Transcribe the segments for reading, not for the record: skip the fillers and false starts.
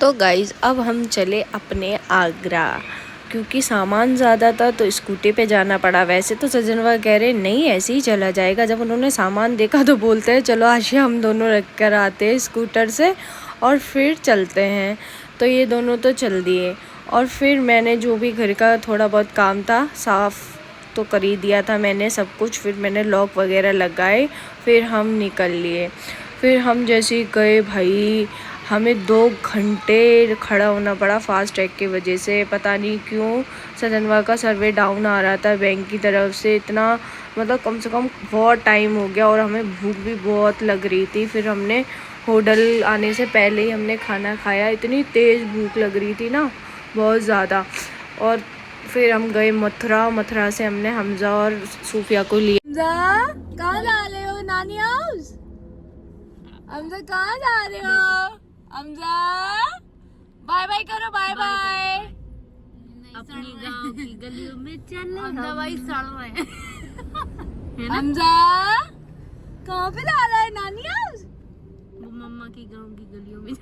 तो गाइज़ अब हम चले अपने आगरा, क्योंकि सामान ज़्यादा था तो स्कूटी पे जाना पड़ा। वैसे तो सजनवा कह रहे नहीं ऐसे ही चला जाएगा, जब उन्होंने सामान देखा तो बोलते हैं चलो आशिया हम दोनों रख कर आते हैं स्कूटर से और फिर चलते हैं। तो ये दोनों तो चल दिए और फिर मैंने जो भी घर का थोड़ा बहुत काम था साफ़ तो कर ही दिया था मैंने सब कुछ। फिर मैंने लॉक वगैरह लगाए, फिर हम निकल लिए। फिर हम जैसे ही गए भाई हमें 2 घंटे खड़ा होना पड़ा फास्ट टैग की वजह से। पता नहीं क्यों सजनवा का सर्वे डाउन आ रहा था बैंक की तरफ से। इतना मतलब कम से कम बहुत टाइम हो गया और हमें भूख भी बहुत लग रही थी। फिर हमने होटल आने से पहले ही हमने खाना खाया, इतनी तेज़ भूख लग रही थी ना बहुत ज़्यादा। और फिर हम गए मथुरा से हमने हमज़ा और सूफिया को लिया। हमज़ा कहाँ जा रहे हो? नानी हाउस? हमज़ा कहाँ जा रहे हो? हमज़ा बाय बाय करो, बाय बाय। अपनी गांव की गलियों में चल हमज़ा भाई सड़ रहे हैं। हमज़ा कहाँ पे जा रहा है? नानी हाउस? वो मम्मा की गांव की गलियों में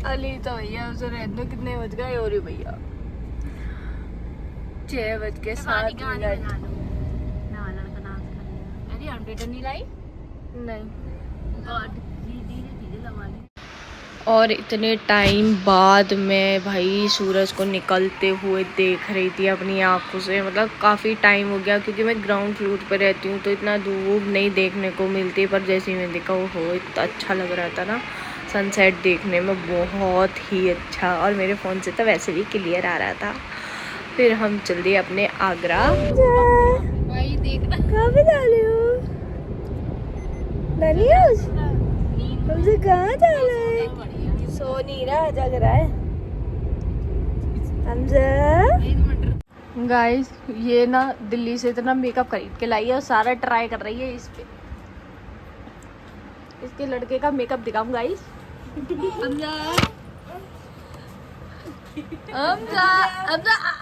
अली तो भैया उसे रहने कितने बज गए और भैया 6:07। अरे अंडे नहीं लाई नहीं धीरे लगा ली। और इतने टाइम बाद मैं भाई सूरज को निकलते हुए देख रही थी अपनी आंखों से। मतलब काफ़ी टाइम हो गया क्योंकि मैं ग्राउंड फ्लोर पर रहती हूँ तो इतना धूप नहीं देखने को मिलती, पर जैसे ही मैं देखा वो इतना अच्छा लग रहा था ना सनसेट देखने में, बहुत ही अच्छा। और मेरे फ़ोन से तो वैसे भी क्लियर आ रहा था। फिर हम चल दिए अपने आगरा। भाई देखना कहाँ पे जा रहे हो? नानी हाउस? हमसे कहाँ जा रहा है? सो नहीं रहा, जग रहा है हमजा। गाइस ये ना दिल्ली से इतना मेकअप खरीद के लाई है और सारा ट्राई कर रही है इस पे। इसके लड़के का मेकअप दिखाऊं गाइस। हमजा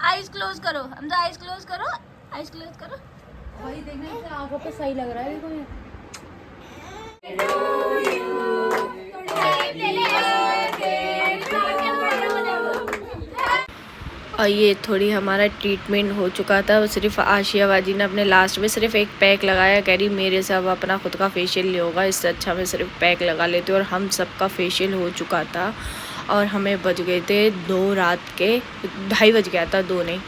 आइज क्लोज करो, हमजा आइज क्लोज करो, आइज क्लोज करो। भाई देखने से आंखों पे सही लग रहा है देखो ये। और ये थोड़ी हमारा ट्रीटमेंट हो चुका था। सिर्फ आशिया बाजी ने अपने लास्ट में सिर्फ एक पैक लगाया, कह रही मेरे से अब अपना खुद का फेशियल नहीं होगा, इससे अच्छा मैं सिर्फ पैक लगा लेती हूँ। और हम सबका फेशियल हो चुका था और हमें बज गए थे 2 रात के, 2:30 बज गया था, 2 नहीं।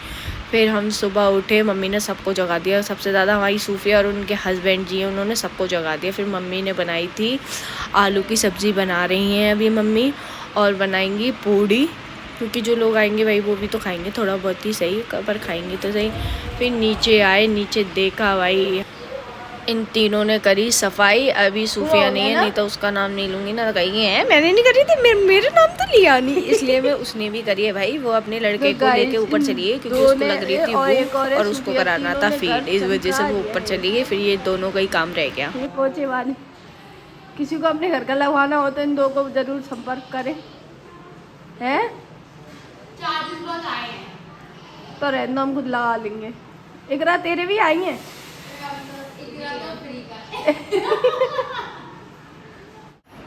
फिर हम सुबह उठे, मम्मी ने सबको जगा दिया। सबसे ज़्यादा हमारी सूफिया और उनके हस्बैंड जी हैं, उन्होंने सबको जगा दिया। फिर मम्मी ने बनाई थी आलू की सब्ज़ी, बना रही हैं अभी मम्मी, और बनाएंगी पूड़ी, क्योंकि जो लोग आएंगे भाई वो भी तो खाएंगे, थोड़ा बहुत ही सही पर खाएंगे तो सही। फिर नीचे आए, नीचे देखा भाई इन तीनों ने करी सफाई। अभी सूफिया नहीं है, नहीं तो उसका नाम नहीं लूँगी ना, कहीं है मैंने नहीं करी थी, मेरे नाम तो लिया नहीं, इसलिए मैं उसने भी करी है भाई। वो अपने लड़के को लेके ऊपर चली गई क्योंकि उसको लग रही थी भूख और उसको कराना था फीड, इस वजह से वो ऊपर चली गई। फिर ये दोनों का ही काम रह गया। पोछे वाली किसी को अपने घर का लगवाना हो तो इन दो को जरूर संपर्क करें। हैं तो रहना, हम खुद लगा लेंगे। इकरा तेरे भी आई हैं?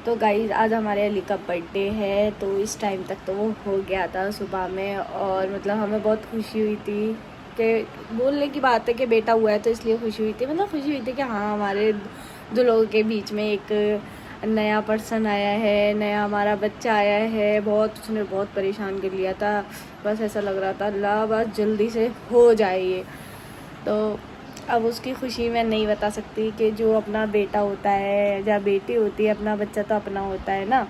तो गाइज आज हमारे अली का बर्थडे है, तो इस टाइम तक तो वो हो गया था सुबह में। और मतलब हमें बहुत खुशी हुई थी कि बोलने की बात है कि बेटा हुआ है, तो इसलिए खुशी हुई थी। मतलब खुशी हुई थी कि हाँ हमारे 2 लोगों के बीच में एक नया पर्सन आया है, नया हमारा बच्चा आया है। बहुत उसने बहुत परेशान कर लिया था, बस ऐसा लग रहा था अल्लाह बस जल्दी से हो जाए ये। तो अब उसकी खुशी मैं नहीं बता सकती कि जो अपना बेटा होता है या बेटी होती है, अपना बच्चा तो अपना होता है ना,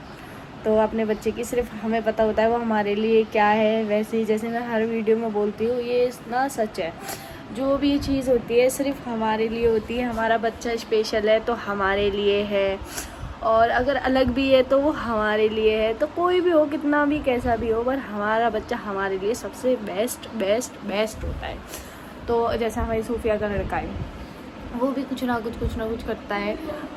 तो अपने बच्चे की सिर्फ हमें पता होता है वो हमारे लिए क्या है। वैसे ही जैसे मैं हर वीडियो में बोलती हूँ, ये ना सच है, जो भी चीज़ होती है सिर्फ हमारे लिए होती है। हमारा बच्चा स्पेशल है तो हमारे लिए है, और अगर अलग भी है तो वो हमारे लिए है। तो कोई भी हो, कितना भी कैसा भी हो, पर हमारा बच्चा हमारे लिए सबसे बेस्ट बेस्ट बेस्ट होता है। तो जैसा हमारी सूफिया का लड़का है, वो भी कुछ ना कुछ करता है,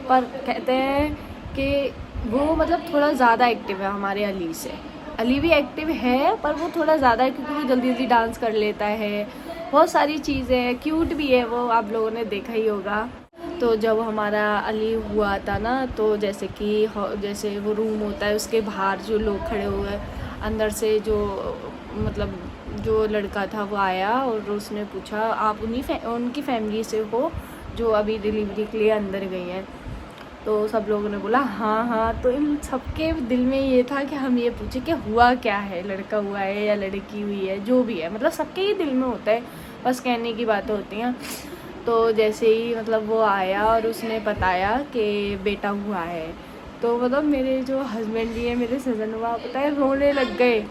पर कहते हैं कि वो मतलब थोड़ा ज़्यादा एक्टिव है हमारे अली से। अली भी एक्टिव है पर वो थोड़ा ज़्यादा है क्योंकि वो जल्दी जल्दी डांस कर लेता है, बहुत सारी चीज़ें हैं, क्यूट भी है वो, आप लोगों ने देखा ही होगा। तो जब हमारा अली हुआ था ना, तो जैसे कि जैसे वो रूम होता है उसके बाहर जो लोग खड़े हुए, अंदर से जो मतलब जो लड़का था वो आया और उसने पूछा आप उनकी फैमिली से हो जो अभी डिलीवरी के लिए अंदर गई हैं। तो सब लोगों ने बोला हाँ हाँ। तो इन सबके दिल में ये था कि हम ये पूछे कि हुआ क्या है, लड़का हुआ है या लड़की हुई है, जो भी है, मतलब सबके ही दिल में होता है, बस कहने की बातें होती हैं। तो जैसे ही मतलब वो आया और उसने बताया कि बेटा हुआ है, तो मतलब मेरे जो हस्बैंड जी हैं, मेरे सजन, वहाँ पता है रोने लग गए।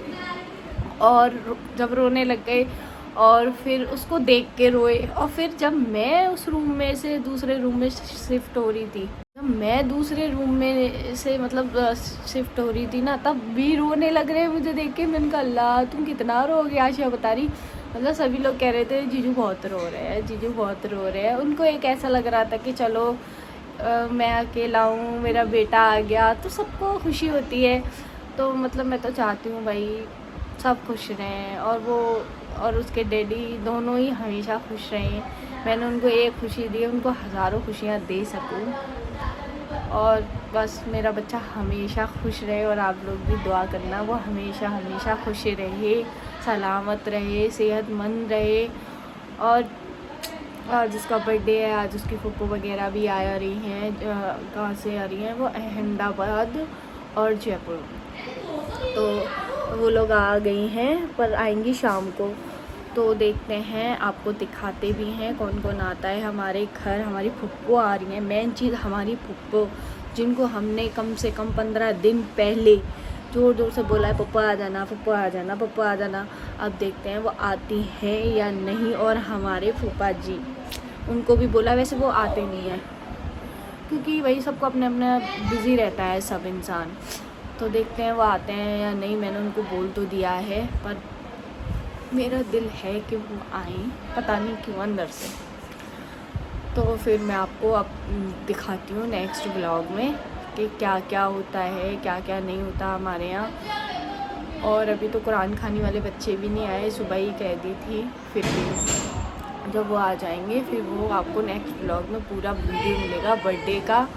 और जब रोने लग गए और फिर उसको देख के रोए, और फिर जब मैं उस रूम में से दूसरे रूम में शिफ्ट हो रही थी, जब मैं दूसरे रूम में से मतलब शिफ्ट हो रही थी ना, तब भी रोने लग रहे मुझे देख के। मैंने कहा अल्लाह तुम कितना रोगे। आशा बता रही, मतलब सभी लोग कह रहे थे जीजू बहुत रो रहे हैं, जीजू बहुत रो रहे हैं। उनको एक ऐसा लग रहा था कि चलो मैं अकेला हूँ, मेरा बेटा आ गया, तो सबको खुशी होती है। तो मतलब मैं तो चाहती हूँ भाई सब खुश रहें, और वो और उसके डैडी दोनों ही हमेशा खुश रहें। मैंने उनको एक खुशी दी, उनको हज़ारों खुशियाँ दे सकूँ, और बस मेरा बच्चा हमेशा खुश रहे। और आप लोग भी दुआ करना वो हमेशा हमेशा खुश रहे, सलामत रहे, सेहतमंद रहे। और जिसका बर्थडे है आज, उसकी फूफो वगैरह भी आ रही हैं। कहाँ से आ रही हैं वो? अहमदाबाद और जयपुर। तो वो लोग आ गई हैं, पर आएंगी शाम को। तो देखते हैं, आपको दिखाते भी हैं कौन कौन आता है हमारे घर। हमारी फुप्पो आ रही हैं, मेन चीज़ हमारी फुप्पो, जिनको हमने कम से कम 15 दिन पहले ज़ोर ज़ोर से बोला है पप्पा आ जाना, पप्पा आ जाना, पप्पा आ जाना। अब देखते हैं वो आती हैं या नहीं। और हमारे फूफा जी, उनको भी बोला, वैसे वो आते नहीं हैं क्योंकि वही सबको अपने अपने बिज़ी रहता है सब इंसान। तो देखते हैं वो आते हैं या नहीं। मैंने उनको बोल तो दिया है, पर मेरा दिल है कि वो आएँ, पता नहीं क्यों अंदर से। तो फिर मैं आपको अब दिखाती हूँ नेक्स्ट व्लॉग में कि क्या क्या होता है, क्या क्या नहीं होता हमारे यहाँ। और अभी तो कुरान खानी वाले बच्चे भी नहीं आए, सुबह ही कह दी थी। फिर भी जब वो आ जाएंगे फिर वो आपको नेक्स्ट व्लॉग में पूरा वीडियो मिलेगा बर्थडे का।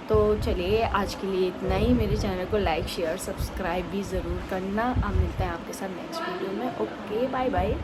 तो चलिए आज के लिए इतना ही। मेरे चैनल को लाइक शेयर सब्सक्राइब भी ज़रूर करना। अब मिलते हैं आपके साथ नेक्स्ट वीडियो में। Okay bye bye.